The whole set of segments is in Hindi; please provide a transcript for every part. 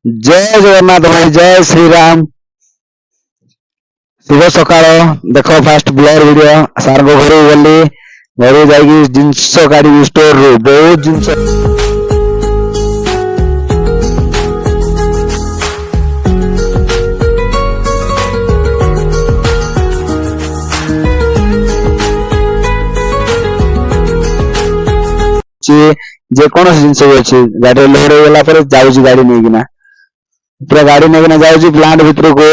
जय जगन्नाथ भाई, जय श्री राम। शुभ सकाळ। देख फास्ट ब्लर वीडियो सार घर गली घर जाकि जिनस काढ़ी स्टोर रू बहुत जिनस जेकोसी जिनस भी अच्छी गाड़ी लोड हो गला जाऊँ गाड़ी नहीं किना पूरा गाड़ी नहीं किना जाऊँ प्लांट भितर को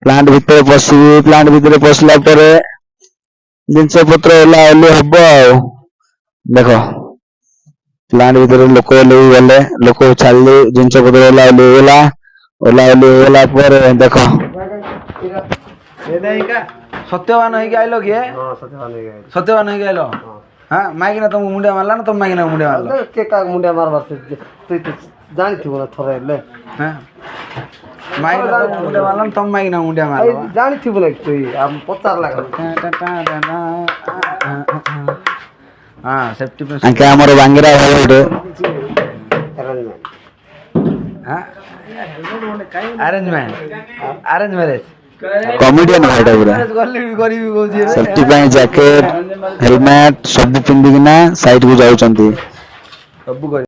प्लांट भितर पशि प्लांट भितर पशला जिनस पत्र ओला ओली हम देख प्लांट भितर लोक गले लोक छाड़े जिनस पत्र ओला ओली होगा ओला ओली होगा देख सत्यवान हो आइल किए सत्यवान हो आइल हाँ माइकिना तुमको मुंडिया मारला ना तुम माइकिना मुंडिया मारला के का मुंडिया मारबार तू जानी थी ना थोड़ा ले हां माइकिना तुमको मुंडिया मारला ना तुम माइकिना मुंडिया मारला जानी थी बोले तू हम पचार लाख हां सेफ्टी पे अंके हमर बांगीरा होडे हां अरेंज मैरिज कॉमेडियन भाईटा पूरा सेफ्टी ପାଇଁ जैकेट हेलमेट सब पिंदी किना साइड को जाउचंती सब कर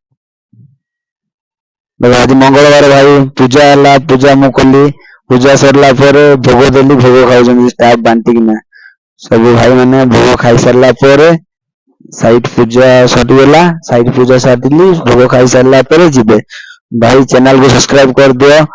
देखो आज मंगलवार भाई पूजा हला पूजा मु कली पूजा सरला पर भोग देली भोग खाउचंती स्टाफ बांटी किना सब भाई माने भोग खाई सरला पर साइड पूजा सट गेला साइड पूजा साटली भोग खाई सरला पर जिबे भाई चैनल को सब्सक्राइब कर दियो।